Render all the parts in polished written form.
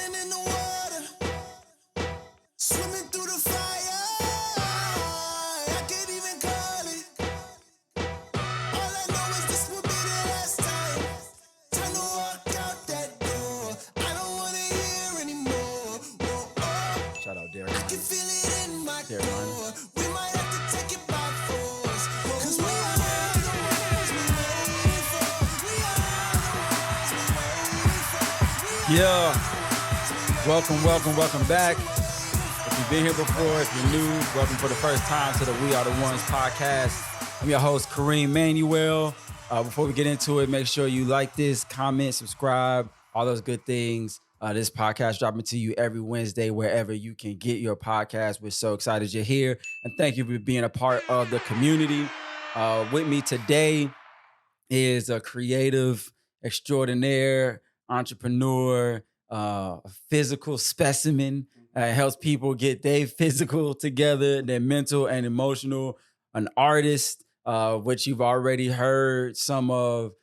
Swimming in the water, swimming through the fire. I can't even call it. All I know is this will be the last time. Time to walk out that door. I don't wanna hear anymore. Whoa, oh. Shout out Derek. I can feel it in my Derek core. We might have to take it by force. Cause we are the ones we waiting for. We are the ones we waiting for. Yeah. Welcome back. If you've been here before, if you're new, welcome for the first time to the We Are the Ones podcast. I'm your host, Kareem Manuel. Before we get into it, make sure you like this, comment, subscribe, all those good things. This podcast dropping to you every Wednesday, wherever you can get your podcast. We're so excited you're here. And thank you for being a part of the community. With me today is a creative extraordinaire, entrepreneur, physical specimen, helps people get their physical together, their mental and emotional, an artist, which you've already heard some of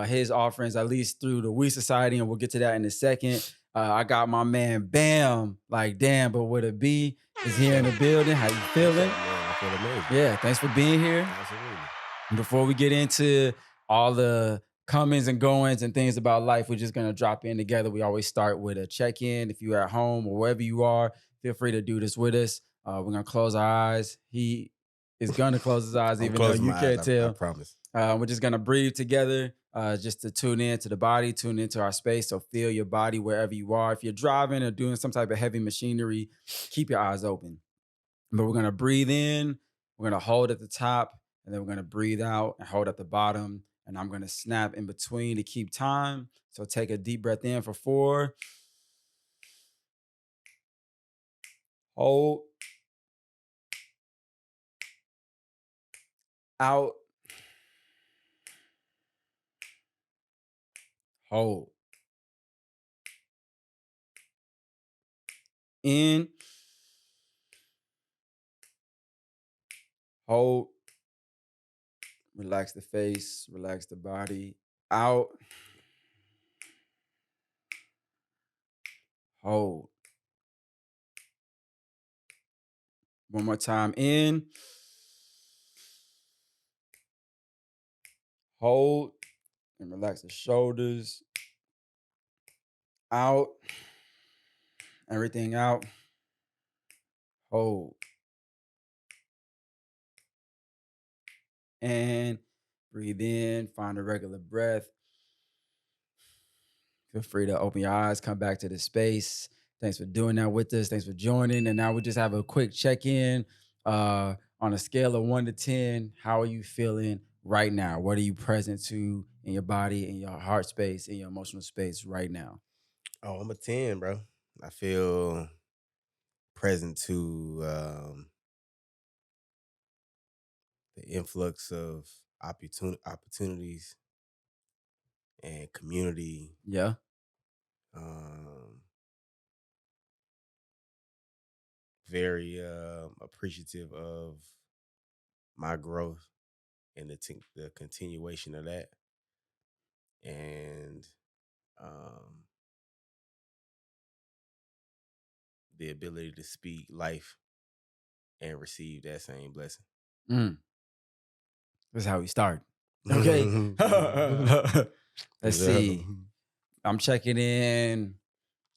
his offerings, at least through the We Society, and we'll get to that in a second. I got my man Bamn, like damn, but with a B, is here in the building. How you feeling? I feel amazing. Yeah, thanks for being here. Absolutely. Before we get into all the comings and goings and things about life, we're just going to drop in together. We always start with a check-in. If you're at home or wherever you are, feel free to do this with us. We're going to close our eyes. He is going to close his eyes, even though you can't tell. I promise. We're just going to breathe together just to tune in to the body, tune into our space. So feel your body wherever you are. If you're driving or doing some type of heavy machinery, keep your eyes open. But we're going to breathe in. We're going to hold at the top. And then we're going to breathe out and hold at the bottom. And I'm going to snap in between to keep time. So take a deep breath in for 4. Hold. Out. Hold. In. Hold. Relax the face, relax the body. Out. Hold. One more time. In. Hold. And relax the shoulders. Out. Everything out. Hold. And breathe in, find a regular breath. Feel free to open your eyes, come back to the space. Thanks for doing that with us. Thanks for joining. And now we just have a quick check-in on a scale of 1 to 10. How are you feeling right now? What are you present to in your body, in your heart space, in your emotional space right now? Oh, I'm a 10, bro. I feel present to the influx of opportunities and community. Yeah. Very appreciative of my growth and the continuation of that. And the ability to speak life and receive that same blessing. That's how we start. Okay. Let's see. I'm checking in.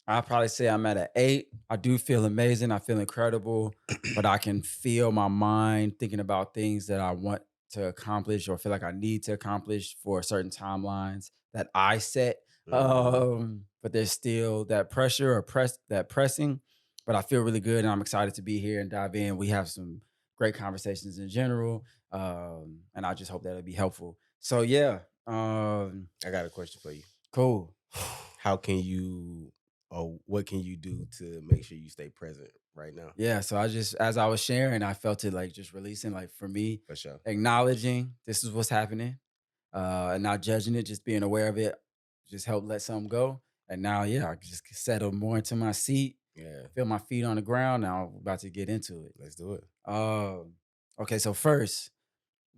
I'll probably say I'm at an 8. I do feel amazing. I feel incredible, but I can feel my mind thinking about things that I want to accomplish or feel like I need to accomplish for certain timelines that I set. But there's still that pressure or that pressing, but I feel really good and I'm excited to be here and dive in. We have some great conversations in general. And I just hope that'll be helpful. So yeah. I got a question for you. Cool. How can you, or what can you do to make sure you stay present right now? Yeah, so as I was sharing, I felt it like just releasing, like for me, For sure. acknowledging this is what's happening, and not judging it, just being aware of it, just help let something go. And now, yeah, I can just settle more into my seat. Yeah. Feel my feet on the ground. Now I'm about to get into it. Let's do it. Okay, so first,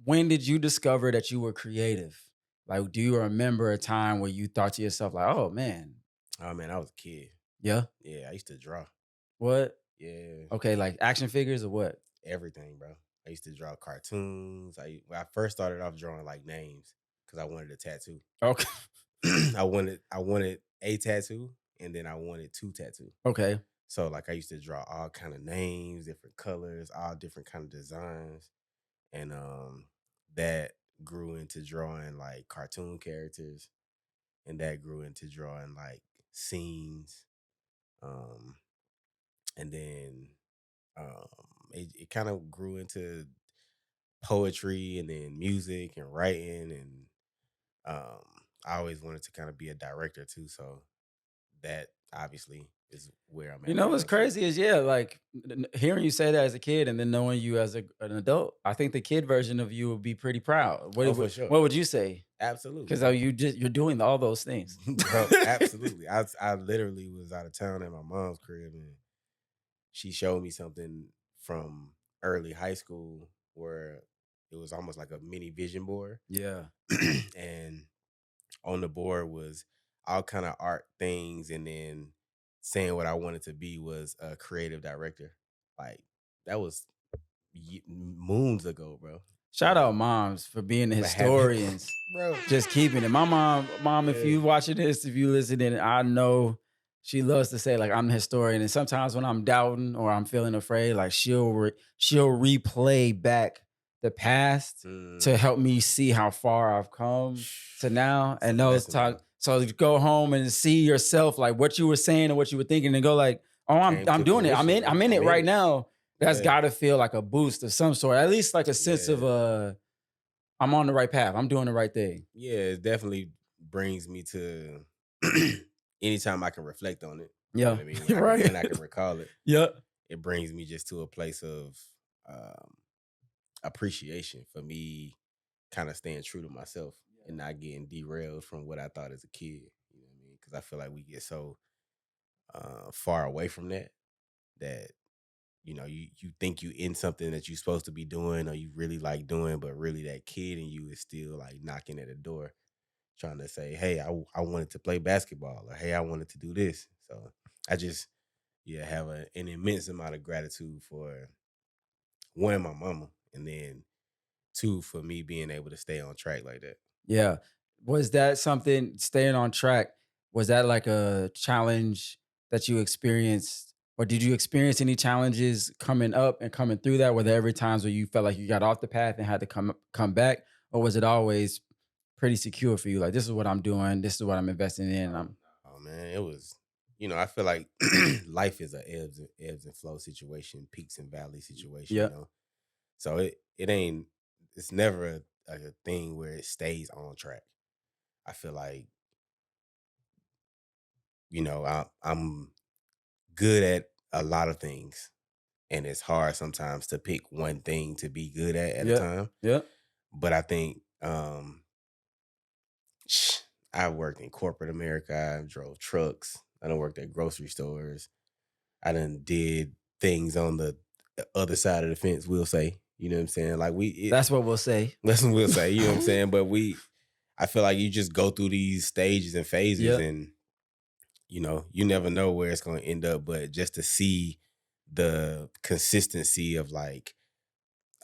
when did you discover that you were creative? Like, do you remember a time where you thought to yourself, like, oh man, I was a kid. Yeah. Yeah, I used to draw. What? Yeah, Okay, like action figures or what? everything, bro. I used to draw cartoons. When I first started off drawing like names because I wanted a tattoo. Okay. I wanted a tattoo, and then I wanted two tattoo. Okay. So like I used to draw all kind of names, different colors, all different kind of designs, and that grew into drawing like cartoon characters, and that grew into drawing like scenes, um, and then um, it kind of grew into poetry, and then music and writing, and um, I always wanted to kind of be a director too. So that obviously is where I'm You at know right what's now too. crazy is yeah, like hearing you say that as a kid and then knowing you as an adult, I think the kid version of you would be pretty proud. Oh, for sure, What would you say? absolutely, Because bro. you're doing all those things. Bro, absolutely. I literally was out of town at my mom's crib, and she showed me something from early high school where it was almost like a mini vision board. Yeah. And on the board was all kind of art things, and then saying what I wanted to be was a creative director. Like that was moons ago, bro. Shout But out moms for being the but having historians. bro, Just keeping it. My mom, if yeah. you watching this, if you listening, I know she loves to say like I'm the historian. And sometimes when I'm doubting or I'm feeling afraid, like she'll replay back the past to Mm, help me see how far I've come to now. it's a And those blessing, times, bro. so you go home and see yourself like what you were saying and what you were thinking, and go like, oh, Came I'm to doing it. fruition, bro. I'm in it I'm in right it. now. That's Yeah. gotta feel like a boost of some sort, at least like a sense of Yeah. I'm on the right path. I'm doing the right thing. Yeah, it definitely brings me to anytime I can reflect on it. You know Yeah. what I mean? Right. When I can recall it, Yeah. it brings me just to a place of um, appreciation for me, kind of staying true to myself and not getting derailed from what I thought as a kid. You know what I mean? Because I feel like we get so far away from that you think you in something that you're supposed to be doing or you really like doing, but really that kid in you is still like knocking at the door trying to say, hey, I wanted to play basketball, or hey, I wanted to do this. So I just, yeah, have an immense amount of gratitude for one, my mama, and then two, for me being able to stay on track like that. Yeah. Was that something staying on track? Was that like a challenge that you experienced? Or did you experience any challenges coming up and coming through that? Were there ever times where you felt like you got off the path and had to come back? Or was it always pretty secure for you? Like this is what I'm doing, this is what I'm investing in. I'm Oh man, it was, I feel like life is a ebbs and flow situation, peaks and valleys situation, yeah. So it ain't, it's never a thing where it stays on track. I feel like, I'm good at a lot of things, and it's hard sometimes to pick one thing to be good at a Yeah. time. Yeah. But I think I worked in corporate America. I drove trucks. I done worked at grocery stores. I done did things on the other side of the fence. We'll say, you know what I'm saying? Like That's what we'll say. that's what we'll say. You know what I'm saying? But I feel like you just go through these stages and phases, Yeah. and you never know where it's going to end up. But just to see the consistency of like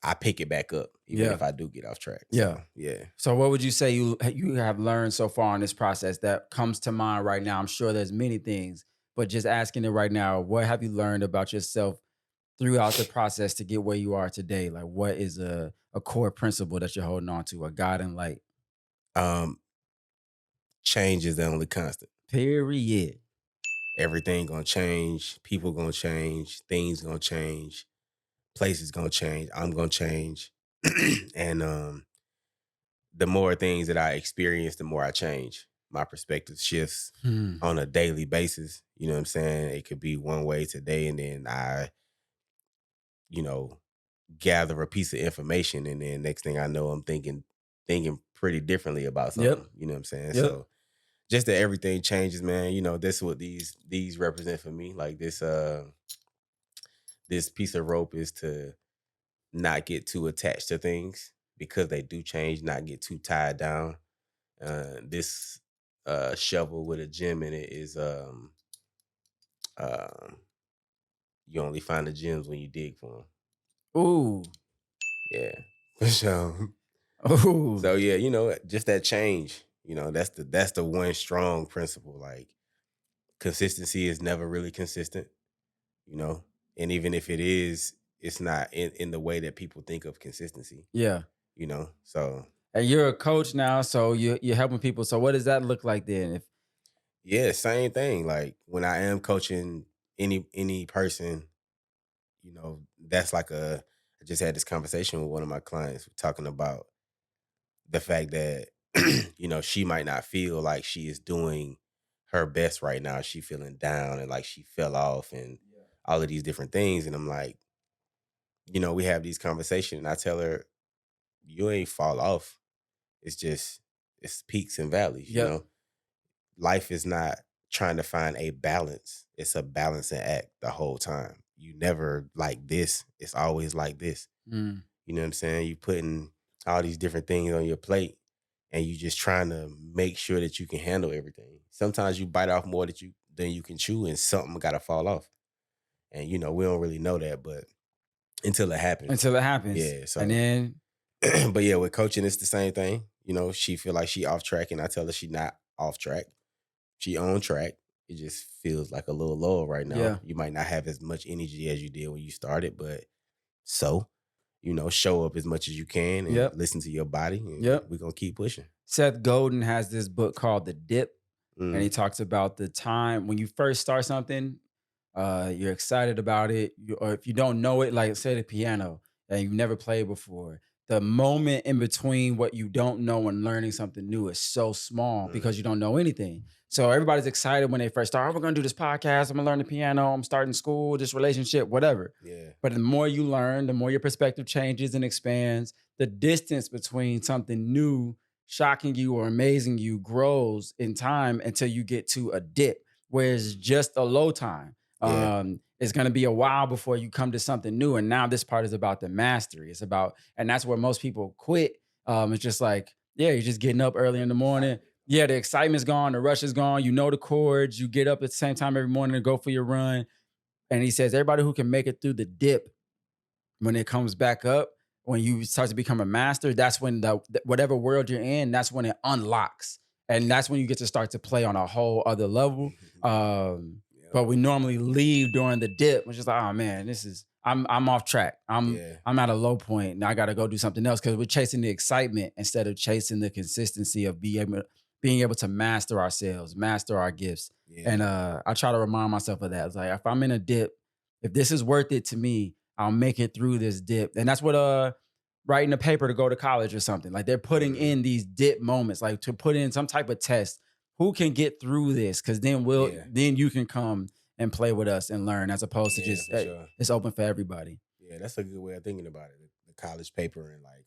I pick it back up even Yeah. if I do get off track. Yeah. So yeah. So what would you say you have learned so far in this process that comes to mind right now? I'm sure there's many things, but just asking it right now, what have you learned about yourself throughout the process to get where you are today? Like what is a core principle that you're holding on to, a guiding light? Um, change is the only constant. Period. Everything gonna change. People gonna change. Things gonna change. Places gonna change. I'm gonna change. And the more things that I experience, the more I change. My perspective shifts Hmm. on a daily basis. You know what I'm saying? It could be one way today, and then I, you know, gather a piece of information, and then next thing I know, I'm thinking pretty differently about Yep. something. You know what I'm saying? Yep. So just that everything changes, man. That's what these represent for me. Like this piece of rope is to not get too attached to things because they do change, not get too tied down. This shovel with a gem in it is You only find the gems when you dig for them. Ooh. Yeah, for sure. Ooh. So yeah, just that change. That's the one strong principle. Like consistency is never really consistent. And even if it is, it's not in the way that people think of consistency. Yeah. So And you're a coach now, so you're helping people. So what does that look like then? If yeah, same thing. Like when I am coaching any person, that's like I just had this conversation with one of my clients talking about the fact that she might not feel like she is doing her best right now. She feeling down and like she fell off and all of these different things. And I'm like, we have these conversations and I tell her, you ain't fall off. It's peaks and valleys, Yep. Life is not trying to find a balance. It's a balancing act the whole time. You never like this. It's always like this. Mm. You know what I'm saying? You putting all these different things on your plate and you just trying to make sure that you can handle everything. Sometimes you bite off more than you can chew and something gotta fall off. And we don't really know that, but until it happens. Until it happens. Yeah. So and then but yeah, with coaching, it's the same thing. She feel like she off track and I tell her she not off track. She on track. It just feels like a little lower right now. Yeah. You might not have as much energy as you did when you started, but show up as much as you can and Yep. listen to your body. And Yep. we're gonna keep pushing. Seth Godin has this book called The Dip, and he Mm, talks about the time when you first start something, you're excited about it, or if you don't know it, like say the piano, and you've never played before, the moment in between what you don't know and learning something new is so small because you don't know anything. So everybody's excited when they first start. Oh, we're gonna do this podcast. I'm gonna learn the piano. I'm starting school, this relationship, whatever. yeah. But the more you learn, the more your perspective changes and expands. The distance between something new shocking you or amazing you grows in time until you get to a dip where it's just a low time. Yeah. It's going to be a while before you come to something new. And now this part is about the mastery. It's about, and that's where most people quit. It's just like, yeah, you're just getting up early in the morning. Yeah, the excitement's gone, the rush is gone. You know the chords. You get up at the same time every morning to go for your run. And he says, everybody who can make it through the dip when it comes back up, when you start to become a master, that's when whatever world you're in, that's when it unlocks. And that's when you get to start to play on a whole other level. But we normally leave during the dip, which is like, oh man, I'm off track. I'm at a low point. Now I gotta go do something else because we're chasing the excitement instead of chasing the consistency of being able to master ourselves, master our gifts. Yeah. And I try to remind myself of that. It's like if I'm in a dip, if this is worth it to me, I'll make it through this dip. And that's what writing a paper to go to college or something. Like they're putting in these dip moments, like to put in some type of test. Who can get through this? Because then then you can come and play with us and learn, as opposed to just hey, sure. it's open for everybody. Yeah, that's a good way of thinking about it. The college paper and like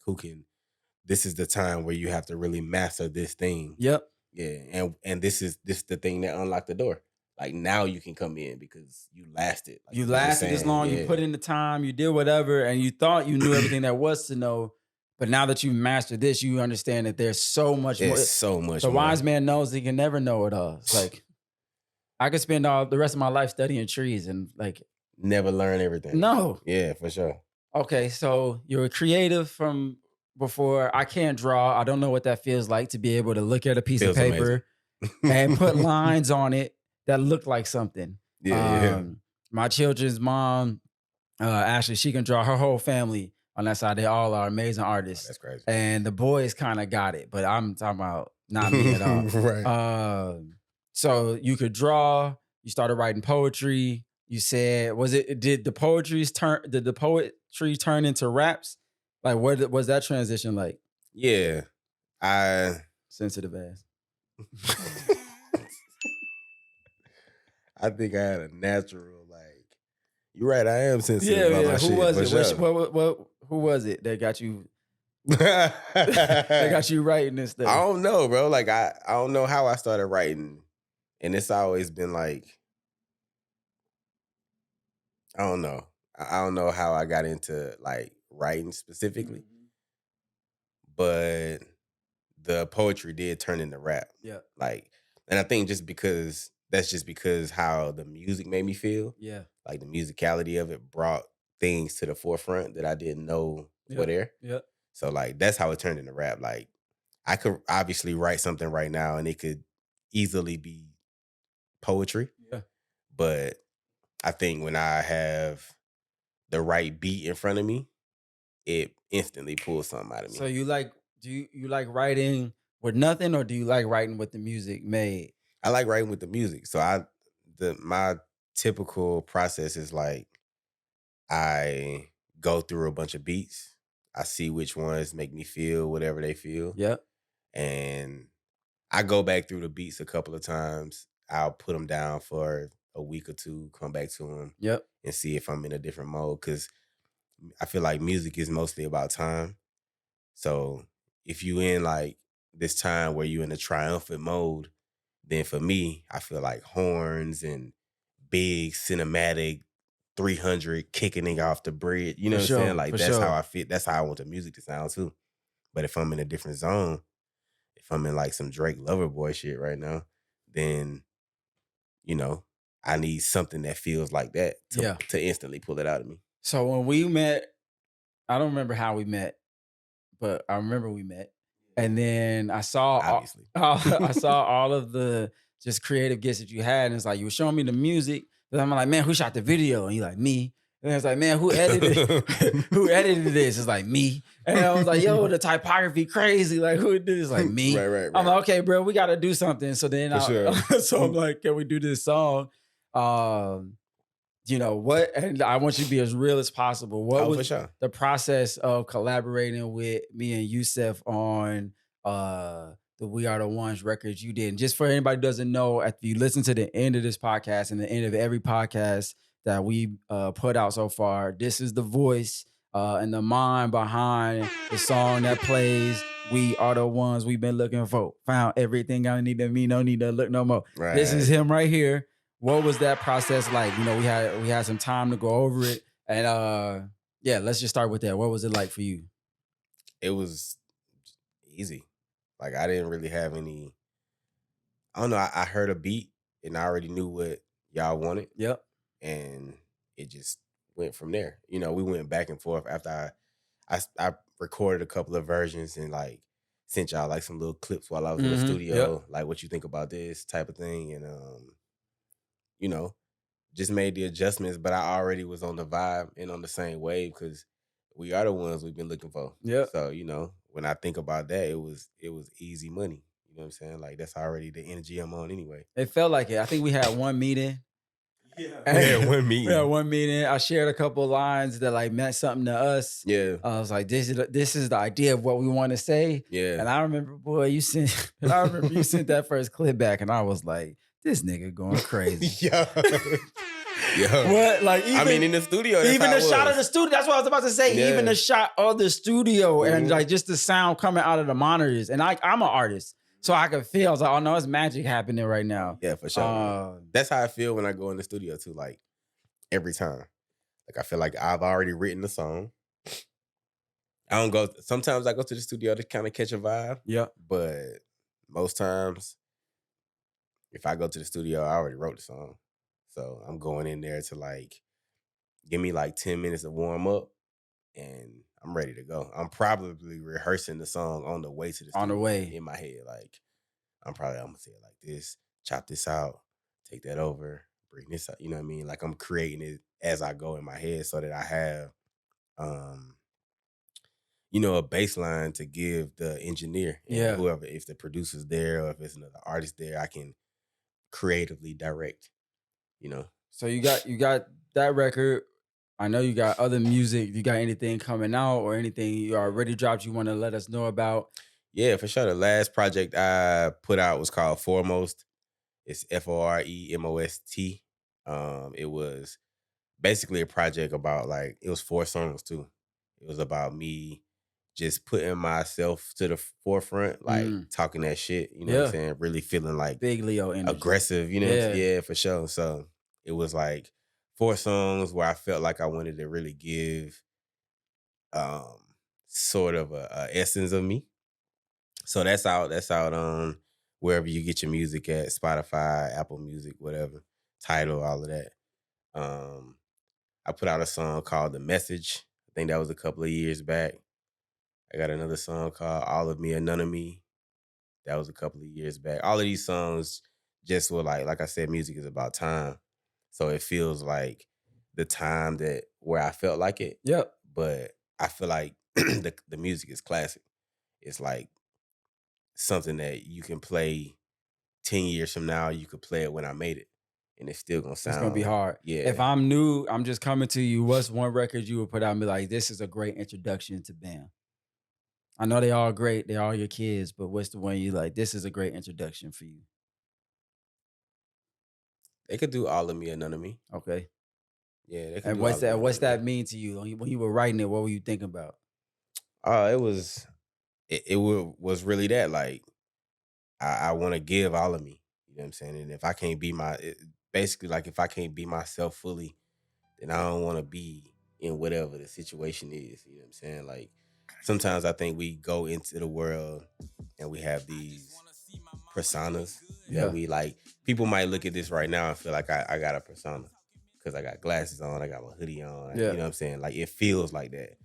this is the time where you have to really master this thing. Yep. Yeah. And this is the thing that unlocked the door. Like now you can come in because you lasted. Like You you were just lasted this saying, long, you yeah. put in the time, you did whatever, and you thought you knew everything there was to know. But now that you've mastered this, you understand that there's so much more. There's so much The more. wise man knows he can never know it all. It's like I could spend all the rest of my life studying trees and like never learn everything. no. Yeah, for sure. Okay, so you're a creative from before. I can't draw. I don't know what that feels like to be able to look at a piece Feels of paper and put lines on it that look like something. Yeah. My children's mom, Ashley, she can draw. Her whole family on that side, they all are amazing artists. That's crazy. And the boys kind of got it, but I'm talking about not me at all. Right. So you could draw. You started writing poetry. You said, did the poetry turn into raps? Like, what was that transition like? Yeah. Sensitive ass. I think I had a natural, like, you're right, I am sensitive about my shit. Who was it? Sure. Who was it that got you? They got you writing this thing. I don't know, bro. Like, I don't know how I started writing. And it's always been like, I don't know. I don't know how I got into like writing specifically, but the poetry did turn into rap. Yeah. Like, and I think just because that's just because how the music made me feel. Yeah. Like the musicality of it brought things to the forefront that I didn't know were Yep. there. Yep. So like that's how it turned into rap. Like I could obviously write something right now and it could easily be poetry, Yeah. but I think when I have the right beat in front of me, it instantly pulls something out of So me. you like you like writing with nothing, or do you like writing with the music made? I like writing with the music. So my typical process is like I go through a bunch of beats. I see which ones make me feel whatever they feel. Yep. And I go back through the beats a couple of times. I'll put them down for a week or two, come back to them Yep. and see if I'm in a different mode. Cause I feel like music is mostly about time. So if you in like this time where you in a triumphant mode, then for me, I feel like horns and big cinematic 300 kicking it off the bridge. You know For what I'm saying? sure. Like For that's how sure. I feel. That's how I want the music to sound too. But if I'm in a different zone, if I'm in like some Drake Loverboy shit right now, then you know I need something that feels like that Yeah. to instantly pull it out of me. So when we met, I don't remember how we met, but I remember we met. And then I saw Obviously. I saw all of the just creative gifts that you had. And it's like you were showing me the music. But I'm like, man, who shot the video? And you're like, me. And it's like, man, who edited who edited this? It's like me. And I was like, yo, the typography crazy. Like, who did this? Like me. Right. I'm like, okay, bro, we gotta do something. So then For sure. so I'm like, can we do this song? You know what? And I want you to be as real as possible. What Oh, for was sure. the process of collaborating with me and Yusef on the We Are the Ones records you did? And just for anybody who doesn't know, if you listen to the end of this podcast and the end of every podcast that we put out so far, this is the voice and the mind behind the song that plays. We are the ones we've been looking for. Found everything I need to me, no need to look no more. Right. This is him right here. What was that process like? You know, we had some time to go over it. And yeah, let's just start with that. What was it like for you? It was easy. Like I didn't really have any. I don't know. I heard a beat and I already knew what y'all wanted, Yep. and it just went from there. You know, we went back and forth after I recorded a couple of versions and like sent y'all like some little clips while I was in the studio, like what you think about this type of thing, and you know, just made the adjustments. But I already was on the vibe and on the same wave because we are the ones we've been looking for. Yep. So you know, when I think about that, it was easy money. You know what I'm saying? Like that's already the energy I'm on anyway. It felt like it. I think we had one meeting. Yeah, one meeting. We had one meeting. I shared a couple of lines that like meant something to us. Yeah. I was like, this is the idea of what we want to say. Yeah. And I remember, boy, you sent that first clip back, and I was like, this nigga going crazy. Yeah. Yeah. What? Like I mean, in the studio, that's even how the it shot was. of the studio. That's what I was about to say. Yeah. Even the shot of the studio and Mhm. like just the sound coming out of the monitors. And I'm an artist, so I could feel. I was like, oh no, it's magic happening right now. Yeah, for sure. That's how I feel when I go in the studio too. Like every time, like I feel like I've already written the song. I don't go. Sometimes I go to the studio to kind of catch a vibe. Yeah. But most times, if I go to the studio, I already wrote the song, so I'm going in there to like give me like 10 minutes to warm up, and I'm ready to go. I'm probably rehearsing the song on the way to the studio On the way. in my head. Like I'm gonna say it like this, chop this out, take that over, bring this out. You know what I mean? Like I'm creating it as I go in my head so that I have you know, a baseline to give the engineer and Yeah. whoever, if the producer's there or if it's another artist there, I can creatively direct, you know. So you got that record. I know you got other music. You got anything coming out or anything you already dropped you want to let us know about? Yeah, for sure. The last project I put out was called Foremost. It's Foremost. It was basically a project about like, it was 4 songs too. It was about me just putting myself to the forefront, like talking that shit, you know what I'm saying? Really feeling like Big Leo energy. aggressive, you know what I'm saying? Yeah, for sure. So it was like 4 songs where I felt like I wanted to really give sort of a essence of me. So that's out wherever you get your music at, Spotify, Apple Music, whatever, Tidal, all of that. I put out a song called The Message. I think that was a couple of years back. I got another song called All of Me or None of Me. That was a couple of years back. All of these songs just were like I said, music is about time. So it feels like the time that where I felt like it. Yep. But I feel like the music is classic. It's like something that you can play 10 years from now. You could play it when I made it, and it's still gonna sound. It's gonna be hard. Yeah. If I'm new, I'm just coming to you. What's one record you would put out and be like, this is a great introduction to Bamn? I know they all great. They're all your kids, but what's the one you like? This is a great introduction for you. They could do All of Me or None of Me. Okay. Yeah, they could And do what's All of Me that? or What's None of that Me. mean to you when you were writing it? What were you thinking about? It was really that. Like, I want to give all of me. You know what I'm saying? And if I can't be basically, like, if I can't be myself fully, then I don't want to be in whatever the situation is. You know what I'm saying? Like, sometimes I think we go into the world and we have these personas that we like. People might look at this right now and feel like I got a persona because I got glasses on, I got my hoodie on. Yeah. You know what I'm saying? Like, it feels like that.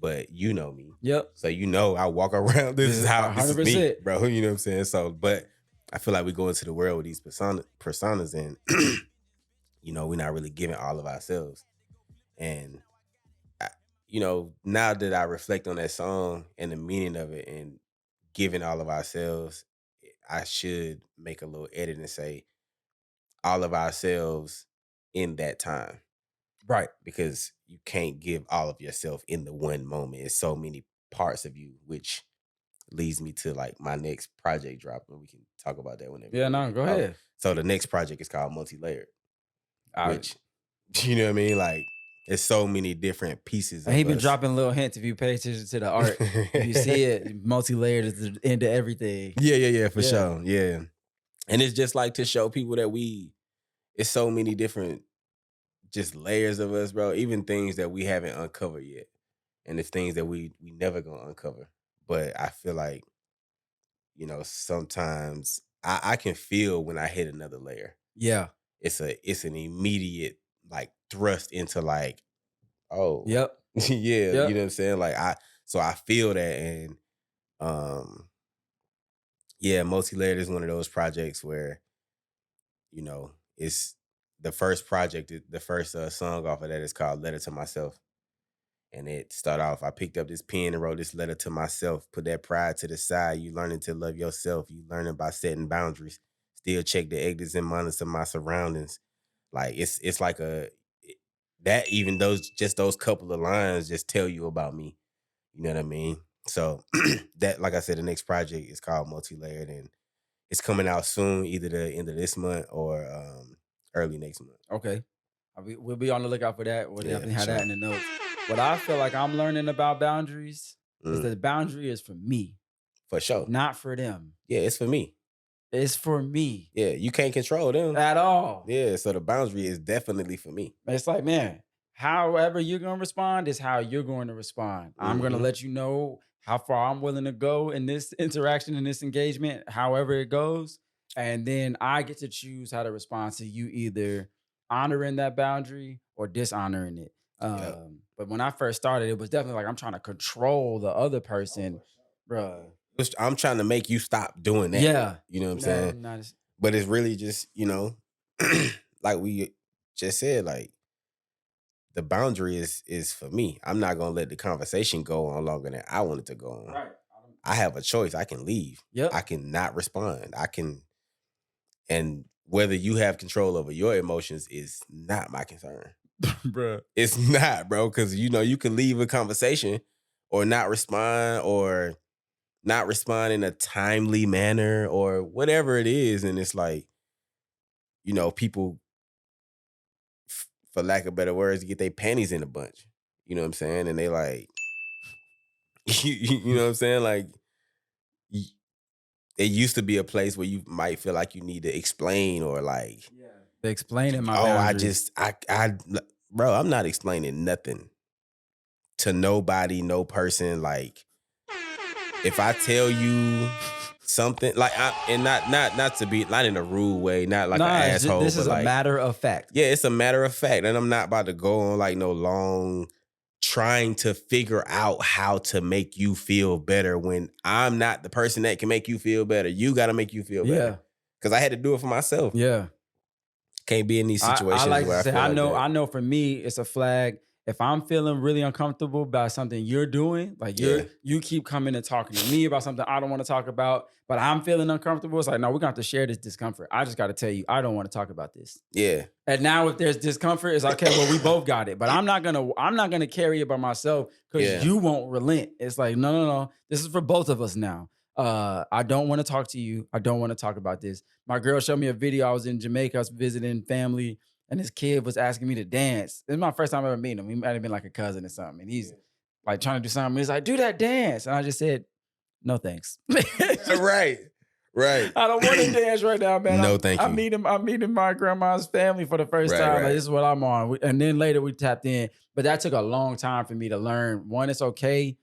But you know me. Yep. So I walk around. This is how this is me, 100%. bro. You know what I'm saying? So, but I feel like we go into the world with these personas and we're not really giving all of ourselves. And now that I reflect on that song and the meaning of it and giving all of ourselves, I should make a little edit and say all of ourselves in that time. Right. Because you can't give all of yourself in the one moment. It's so many parts of you, which leads me to like my next project drop, and we can talk about that whenever. Yeah, no, go ahead. So the next project is called Multi-Layered, All which, you know what I mean? Like, it's so many different pieces. And he been dropping little hints. If you pay attention to the art, if you see it, multi-layered is the end of everything. Yeah, for sure. Yeah. And it's just like to show people that it's so many different just layers of us, bro. Even things that we haven't uncovered yet. And it's things that we never gonna uncover. But I feel like, sometimes I can feel when I hit another layer. Yeah. It's an immediate like thrust into like, oh. Yep. Yeah. Yep. You know what I'm saying? Like I feel that. And Multi-Layered is one of those projects where, it's the first project, the first song off of that is called Letter to Myself. And it started off, I picked up this pen and wrote this letter to myself. Put that pride to the side. You learning to love yourself. You learning by setting boundaries. Still check the exits and monitor my surroundings. Like it's like even those couple of lines just tell you about me. You know what I mean? So that, like I said, the next project is called Multi-Layered, and it's coming out soon, either the end of this month or early next month. Okay. We'll be on the lookout for that. We'll definitely have that sure. in the notes. What I feel like I'm learning about boundaries is that the boundary is for me. For sure. Not for them. Yeah, it's for me. It's for me. Yeah, you can't control them. At all. Yeah, so the boundary is definitely for me. It's like, man, however you're going to respond is how you're going to respond. I'm going to let you know how far I'm willing to go in this interaction, in this engagement, however it goes. And then I get to choose how to respond to you, either honoring that boundary or dishonoring it. But when I first started, it was definitely like I'm trying to control the other person, bruh. I'm trying to make you stop doing that. Yeah. You know what I'm saying? But it's really just, like we just said, like, the boundary is for me. I'm not going to let the conversation go on longer than I want it to go on. Right. I have a choice. I can leave. Yep. I can not respond. And whether you have control over your emotions is not my concern. Bruh. It's not, bro, because, you can leave a conversation or not respond or not respond in a timely manner or whatever it is. And it's like, people, for lack of better words, get their panties in a bunch. You know what I'm saying? And they like, you know what I'm saying? Like, it used to be a place where you might feel like you need to explain or like, explaining my boundaries. Bro, I'm not explaining nothing to nobody, no person. Like, if I tell you something like not to be not in a rude way, not like an asshole. This is but a like, matter of fact. yeah, it's a matter of fact, and I'm not about to go on like no long trying to figure out how to make you feel better when I'm not the person that can make you feel better. You got to make you feel better. Yeah. Because I had to do it for myself. Yeah. Can't be in these situations I like where to say, I feel like that. I know for me, it's a flag. If I'm feeling really uncomfortable about something you're doing, like you keep coming and talking to me about something I don't want to talk about, but I'm feeling uncomfortable. It's like, no, we're gonna have to share this discomfort. I just gotta tell you, I don't want to talk about this. Yeah. And now if there's discomfort, it's like, okay, well, we both got it. But I'm not gonna carry it by myself because you won't relent. It's like, no. This is for both of us now. I don't want to talk to you. I don't want to talk about this. My girl showed me a video. I was in Jamaica, I was visiting family, and this kid was asking me to dance. This is my first time ever meeting him. He might have been like a cousin or something. And he's like trying to do something. He's like, do that dance. And I just said, no, thanks. Right. I don't want to dance right now, man. No, thank you. I'm meeting my grandma's family for the first time. Right. Like, this is what I'm on. And then later we tapped in. But that took a long time for me to learn. One, it's okay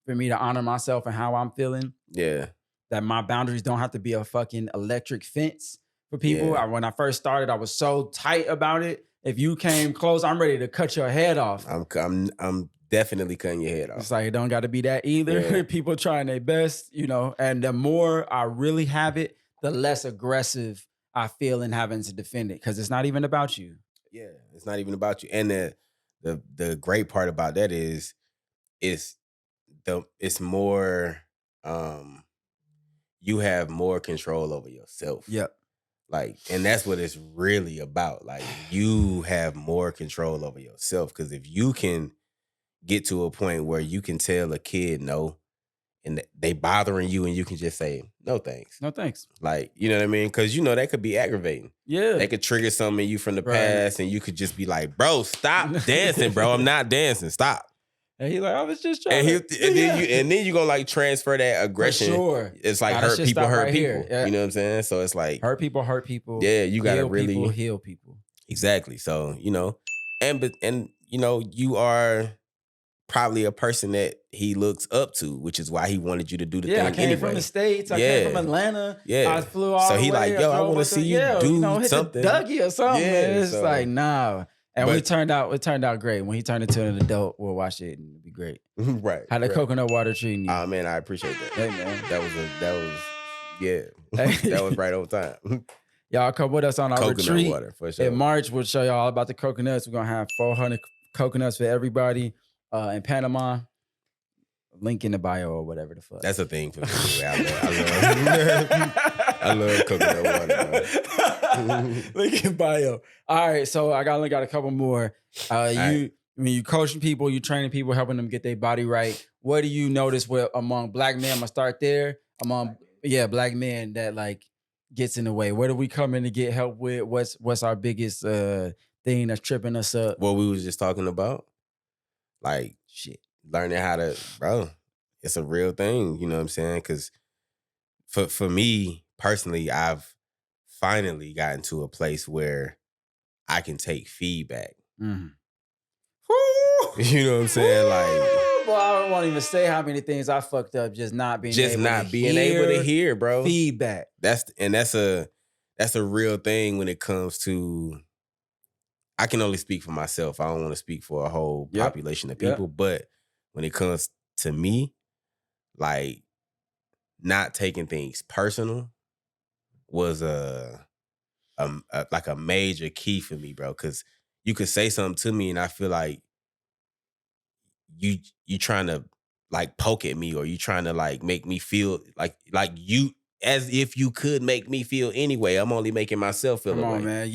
for me to honor myself and how I'm feeling. Yeah. That my boundaries don't have to be a fucking electric fence for people. Yeah. When I first started, I was so tight about it. If you came close, I'm ready to cut your head off. I'm definitely cutting your head off. It's like, it don't got to be that either. Yeah. People trying their best, and the more I really have it, the less aggressive I feel in having to defend it, because it's not even about you. Yeah, it's not even about you. And the great part about that is it's more you have more control over yourself. Yep. Like, and that's what it's really about. Like, you have more control over yourself, because if you can get to a point where you can tell a kid no, and they bothering you, and you can just say no thanks. No thanks. Like, you know what I mean? Because that could be aggravating. Yeah. They could trigger something in you from the past, and you could just be like, bro, stop dancing, bro. I'm not dancing. Stop. And he like, I was just trying. And then you gonna like transfer that aggression. For sure. It's like Gotta hurt people, stop hurt right people. here. Yeah. You know what I'm saying? So it's like hurt people. Yeah, you gotta really heal people. Exactly. So and you are probably a person that he looks up to, which is why he wanted you to do the thing. I came from the States. I came from Atlanta. Yeah. I flew all so the he way. like, yo, I want to see you do hit something. The Dougie or something. Yeah, Man. It's like, nah. And it turned out great. When he turned into an adult, we'll watch it and it'll be great. Right. How the coconut water treating you? Oh man, I appreciate that. Hey man. That was right on time. Y'all come with us on our coconut retreat. Water, for sure. In March, we'll show y'all all about the coconuts. We're gonna have 400 coconuts for everybody in Panama. Link in the bio or whatever the fuck. That's a thing for me. I love coconut water, bro. Link in bio. All right, so I only got a couple more. When you coaching people, you training people, helping them get their body right. What do you notice among black men? I'm gonna start there. Black men that like gets in the way. What do we come in to get help with? What's our biggest thing that's tripping us up? What we was just talking about, like shit, learning how to, bro. It's a real thing. You know what I'm saying? Because for me personally, I've finally gotten to a place where I can take feedback. Mm-hmm. You know what I'm saying? Like, well, I won't even say how many things I fucked up just not being able to hear, bro. Feedback. That's a real thing when it comes to. I can only speak for myself. I don't want to speak for a whole population of people. But when it comes to me, like, not taking things personal was like a major key for me, bro. Because you could say something to me and I feel like you trying to like poke at me, or you trying to like make me feel like you, as if you could make me feel anyway. I'm only making myself feel. Come on, man.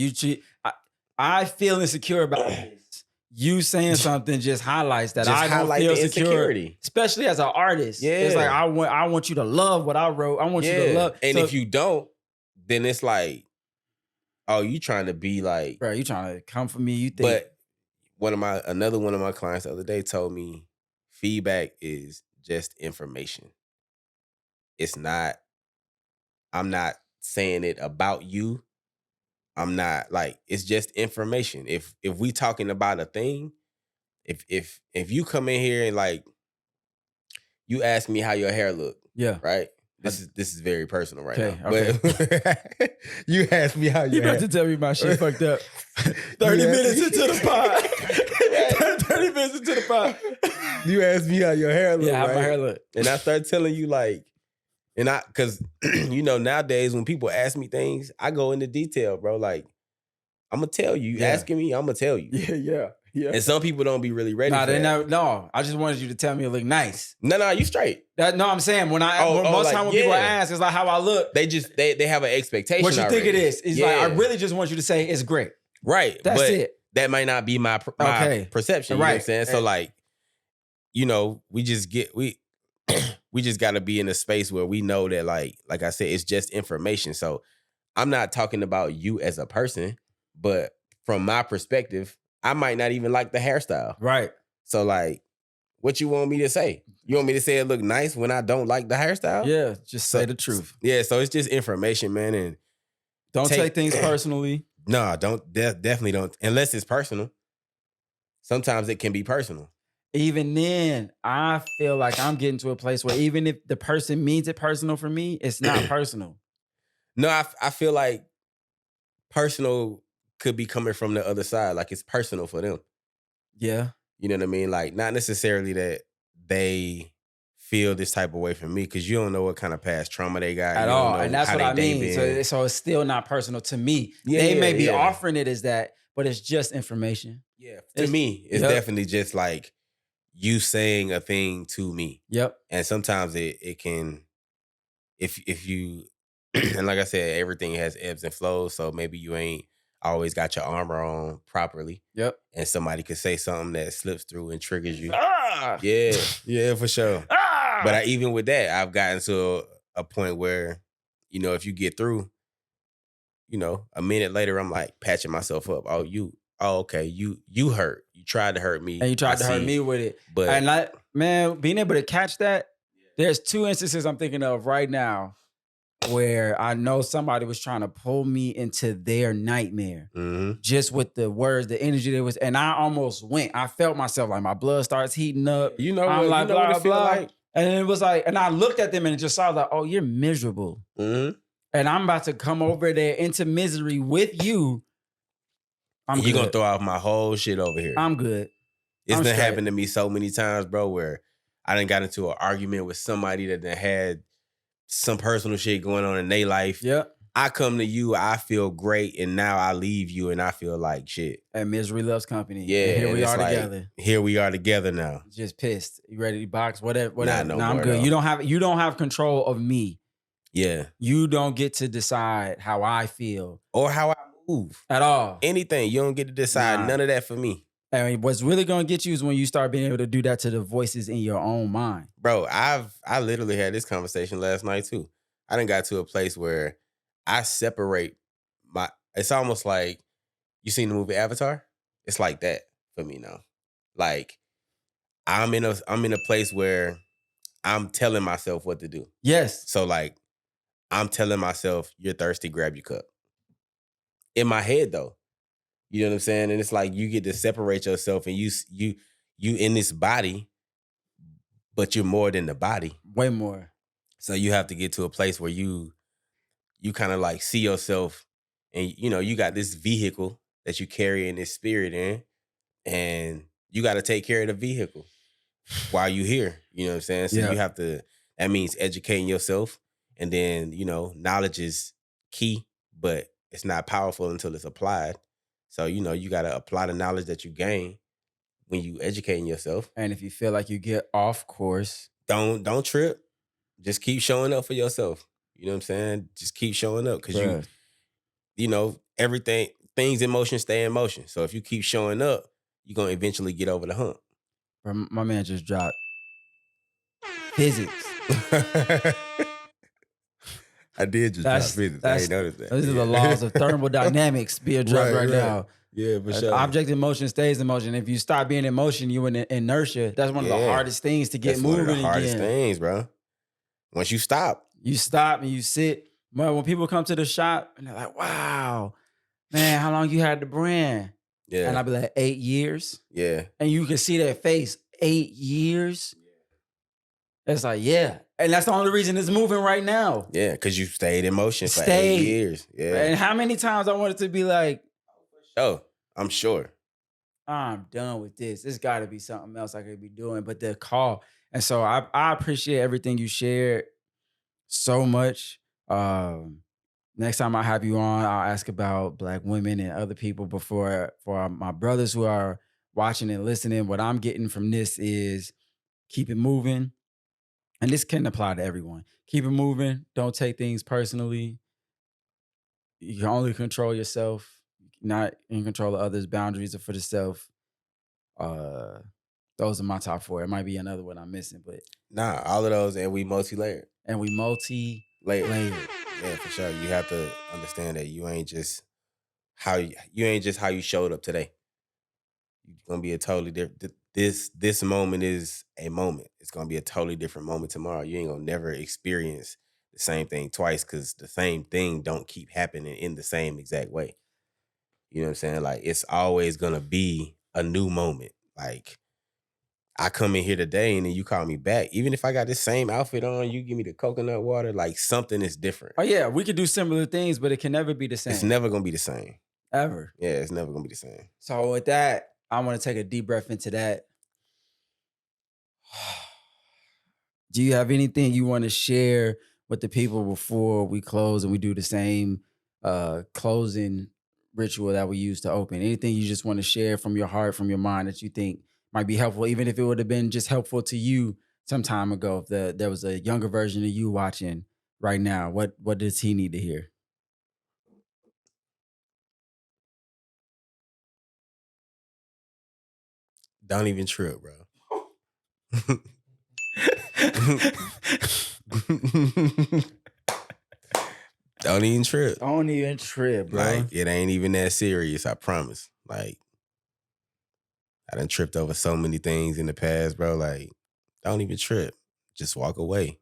I feel insecure about this. You saying something just highlights that I don't feel secure, especially as an artist. Yeah, it's like I want you to love what I wrote. I want you to love. And if you don't, then it's like, oh, you trying to be like, bro, you trying to come for me. You think? But another one of my clients the other day told me feedback is just information. It's not. I'm not saying it about you. I'm not like, it's just information. If we talking about a thing, if you come in here and like you ask me how your hair look, yeah, right? This is very personal right Okay, now. But you asked me how You about to tell me my shit fucked up. 30 minutes into the pod. 30 minutes into the pod. You asked me how your hair look, Yeah, how right? my hair look. And I started telling you like, because you know, nowadays when people ask me things, I go into detail, bro. Like, I'm gonna tell you. Yeah. Asking me, I'm gonna tell you. Yeah. And some people don't be really ready for that. No, I just wanted you to tell me it look nice. No, you straight. No, I'm saying when most like, time when people ask, it's like how I look. They have an expectation. What you already. think it is? It's like I really just want you to say it's great. Right. That's but it. That might not be my perception. You know what I'm saying? So like, you know, we just got to be in a space where we know that like I said, it's just information. So I'm not talking about you as a person, but from my perspective, I might not even like the hairstyle. Right. So like, what you want me to say? You want me to say it look nice when I don't like the hairstyle? Yeah, just say the truth. Yeah, so it's just information, man. And don't take things personally. No, definitely don't. Unless it's personal. Sometimes it can be personal. Even then, I feel like I'm getting to a place where even if the person means it personal for me, it's not personal. No, I feel like personal could be coming from the other side. Like it's personal for them. Yeah. You know what I mean? Like not necessarily that they feel this type of way from me because you don't know what kind of past trauma they got. At all. And that's what I mean. So it's still not personal to me. They may be offering it as that, but it's just information. Yeah. To me, it's definitely just like you saying a thing to me. Yep. And sometimes it can, if you, and like I said, everything has ebbs and flows. So maybe you ain't always got your armor on properly. Yep. And somebody could say something that slips through and triggers you. Ah! Yeah, for sure. Ah! But even with that, I've gotten to a point where, you know, if you get through, you know, a minute later, I'm like patching myself up. Okay, you hurt. You tried to hurt me. And you tried to hurt me with it. But man, being able to catch that, there's two instances I'm thinking of right now where I know somebody was trying to pull me into their nightmare. Mm-hmm. Just with the words, the energy there was, and I almost went. I felt myself like my blood starts heating up. You know, I'm like, what it feel like? And it was like, and I looked at them and just saw like, oh, you're miserable. Mm-hmm. And I'm about to come over there into misery with you. You're going to throw out my whole shit over here. I'm good. It's been happening to me so many times, bro, where I done got into an argument with somebody that done had some personal shit going on in their life. Yeah. I come to you, I feel great, and now I leave you and I feel like shit. And misery loves company. Yeah. And here we are together. Here we are together now. Just pissed. You ready to box? Whatever. No I'm good. Though. You don't have control of me. Yeah. You don't get to decide how I feel. Or how I move. At all. Anything. You don't get to decide none of that for me. And what's really gonna get you is when you start being able to do that to the voices in your own mind. Bro, I literally had this conversation last night too. I done got to a place where I separate it's almost like you seen the movie Avatar? It's like that for me now. Like I'm in a place where I'm telling myself what to do. Yes. So like I'm telling myself, you're thirsty, grab your cup. In my head though. You know what I'm saying? And it's like you get to separate yourself and you in this body, but you're more than the body. Way more. So you have to get to a place where you kind of like see yourself and, you know, you got this vehicle that you carry in this spirit in, and you got to take care of the vehicle while you here. You know what I'm saying? So you have to, that means educating yourself. And then, you know, knowledge is key, but it's not powerful until it's applied. So, you know, you got to apply the knowledge that you gain when you educating yourself. And if you feel like you get off course, don't trip. Just keep showing up for yourself. You know what I'm saying? Just keep showing up because you know, things in motion stay in motion. So if you keep showing up, you're going to eventually get over the hump. My man just dropped physics. I did just drop physics. I ain't noticed that. These are the laws of thermodynamics being dropped right now. Yeah, for sure. Object in motion stays in motion. If you stop being in motion, you in inertia. That's one of the hardest things to get moving again. That's one of the hardest things, bro. Once you stop. You stop and you sit. But when people come to the shop and they're like, wow, man, how long you had the brand? Yeah. And I'll be like, 8 years. Yeah. And you can see their face, 8 years. It's like, yeah. And that's the only reason it's moving right now. Yeah, because you stayed in motion for 8 years. Yeah. And how many times I wanted to be like, oh, I'm sure. I'm done with this. There's got to be something else I could be doing. But the call. And so I appreciate everything you shared so much. Next time I have you on, I'll ask about Black women and other people for my brothers who are watching and listening. What I'm getting from this is keep it moving. And this can apply to everyone. Keep it moving. Don't take things personally. You can only control yourself. Not in control of others. Boundaries are for the self. Those are my top 4. It might be another one I'm missing, but Nah, all of those, and we multi-layered. Layered. Yeah, for sure. You have to understand that you ain't just how you showed up today. You're gonna be a totally different. This moment is a moment. It's gonna be a totally different moment tomorrow. You ain't gonna never experience the same thing twice because the same thing don't keep happening in the same exact way. You know what I'm saying? Like it's always gonna be a new moment. Like I come in here today and then you call me back. Even if I got this same outfit on, you give me the coconut water, like something is different. Oh yeah, we could do similar things, but it can never be the same. It's never gonna be the same. Ever. Yeah, it's never gonna be the same. So with that, I want to take a deep breath into that. Do you have anything you want to share with the people before we close and we do the same closing ritual that we use to open? Anything you just want to share from your heart, from your mind that you think might be helpful, even if it would have been just helpful to you some time ago, if there was a younger version of you watching right now, what does he need to hear? Don't even trip, bro. Don't even trip. Don't even trip, bro. Like, it ain't even that serious, I promise. Like, I done tripped over so many things in the past, bro. Like, don't even trip. Just walk away.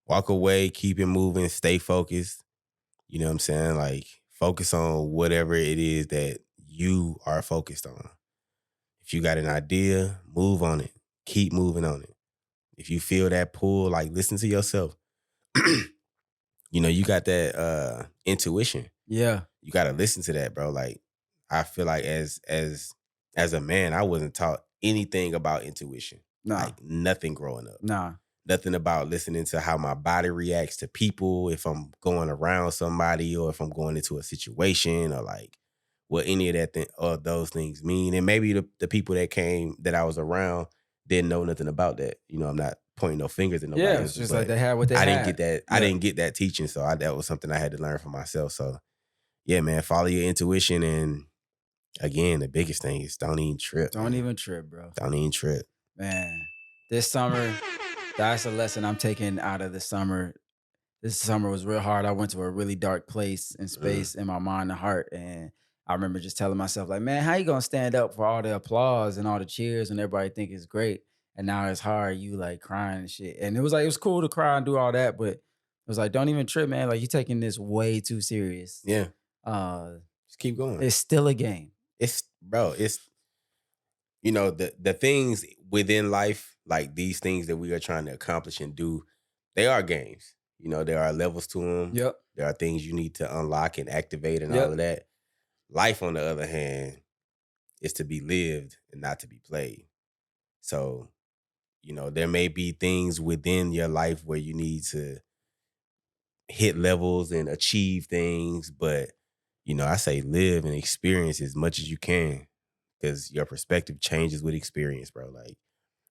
Walk away, keep it moving, stay focused. You know what I'm saying? Like, focus on whatever it is that you are focused on. If you got an idea, move on it. Keep moving on it. If you feel that pull, like, listen to yourself. You know, you got that intuition. Yeah. You got to listen to that, bro. Like, I feel like as a man, I wasn't taught anything about intuition. Nah. Like, nothing growing up. Nah. Nothing about listening to how my body reacts to people, if I'm going around somebody or if I'm going into a situation or like what any of that or those things mean. And maybe the people that I was around didn't know nothing about that. You know, I'm not pointing no fingers at nobody. Yeah, it's just like they had what they had. I didn't get that. Yeah. I didn't get that teaching. So that was something I had to learn for myself. So yeah, man, follow your intuition. And again, the biggest thing is don't even trip. Don't even trip, bro. Don't even trip. Man, this summer, that's a lesson I'm taking out of the summer. This summer was real hard. I went to a really dark place and space in my mind and heart. And I remember just telling myself, like, man, how you gonna stand up for all the applause and all the cheers and everybody think it's great? And now it's hard, you like crying and shit. And it was cool to cry and do all that, but it was like, don't even trip, man. Like, you're taking this way too serious. Yeah. Just keep going. It's still a game. It's you know, the things within life, like these things that we are trying to accomplish and do, they are games. You know, there are levels to them. Yep. There are things you need to unlock and activate and all of that. Life, on the other hand, is to be lived and not to be played. So, you know, there may be things within your life where you need to hit levels and achieve things, but, you know, I say live and experience as much as you can because your perspective changes with experience, bro. Like,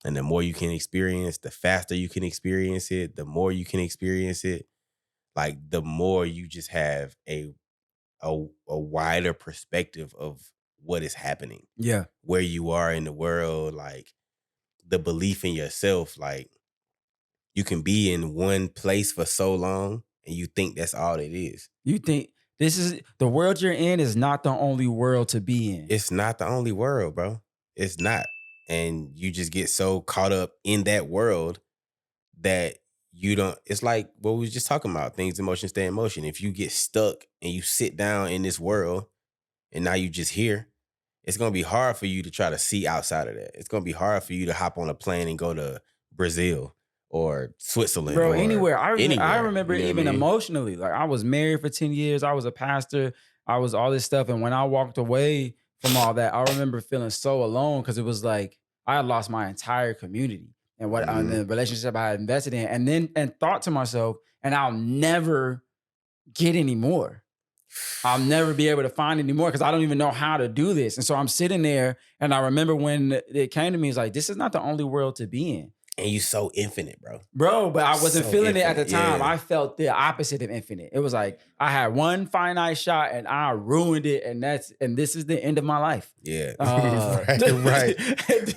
and the more you can experience, the faster you can experience it, the more you can experience it, like the more you just have a wider perspective of what is happening. Yeah. Where you are in the world, like the belief in yourself. Like, you can be in one place for so long and you think that's all it is. You think this is the world you're in is not the only world to be in. It's not the only world, bro. It's not. And you just get so caught up in that world that you don't, it's like what we was just talking about, things in motion stay in motion. If you get stuck and you sit down in this world and now you just here, it's going to be hard for you to try to see outside of that. It's going to be hard for you to hop on a plane and go to Brazil or Switzerland, bro, or anywhere. I remember you know even what I mean? emotionally. Like I was married for 10 years. I was a pastor. I was all this stuff. And when I walked away from all that, I remember feeling so alone because it was like I had lost my entire community and what the relationship I had invested in, and thought to myself, and I'll never get any more. I'll never be able to find any more because I don't even know how to do this. And so I'm sitting there, and I remember when it came to me, it's like, this is not the only world to be in. And you so infinite, bro. Bro, but I wasn't So feeling it at the infinite, time. yeah. I felt the opposite of infinite. It was like I had one finite shot and I ruined it, and this is the end of my life. Yeah. Right.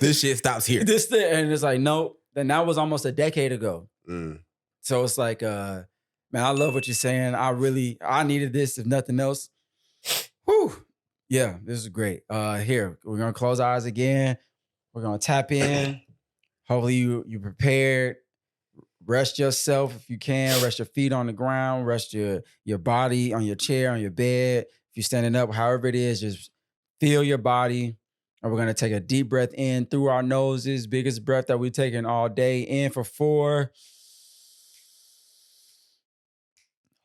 This shit stops here. And it's like, nope. Then that was almost a decade ago. Mm. So it's like, man, I love what you're saying. I needed this, if nothing else. Whew. Yeah, this is great. Here, we're gonna close our eyes again. We're gonna tap in. Hopefully you prepared. Rest yourself if you can. Rest your feet on the ground. Rest your body on your chair, on your bed. If you're standing up, however it is, just feel your body. And we're gonna take a deep breath in through our noses. Biggest breath that we've taken all day. In for 4.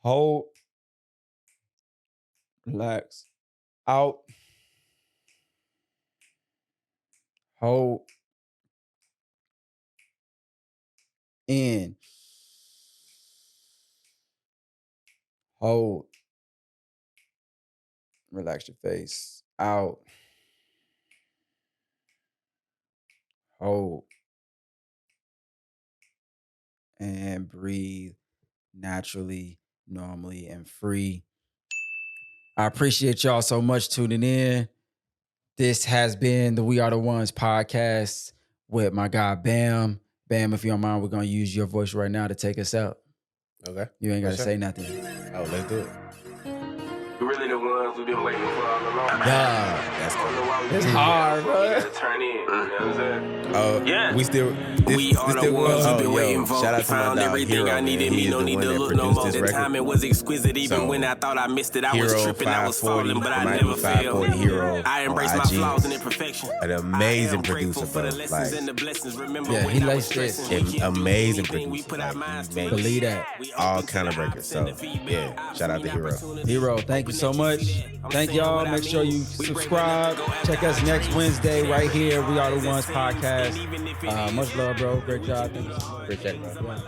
Hold. Relax. Out. Hold. In. Hold. Relax your face. Out. Hold. And breathe naturally, normally, and free. I appreciate y'all so much tuning in. This has been the We Are the Ones podcast with my guy Bam. Bam, if you don't mind, we're going to use your voice right now to take us out. Okay. You ain't got to Sure. say nothing. Oh, let's do it. We're really the ones who've been waiting for all along. That's cool. It's hard, bro. We gotta turn in. You know what I'm saying? Yeah. We still. We are the ones who've been waiting for. Shout out to my Found dog everything Hero, I needed. man. Me He no is the need one to that look no produced more. this The record. timing was exquisite. Even So, when I thought I missed it, I was Hero tripping. I was 540, falling, but I might never be failed. 540 Hero I embrace on my IG. flaws and imperfection. An amazing I am grateful producer, for bro. the lessons Like, and the blessings. Remember Yeah, when he I was laced this. stressing. We keep amazing doing anything we producer. put our Like, minds he to. made Believe that. We all open to kind of the records. opposite and So, the feedback. yeah, shout out to Hero. Hero, thank you so much. Thank y'all. Make sure you subscribe. Check us next Wednesday right here. We Are the Ones podcast. Much love, bro. Great job. Thank you so much. Appreciate it, bro. Yeah.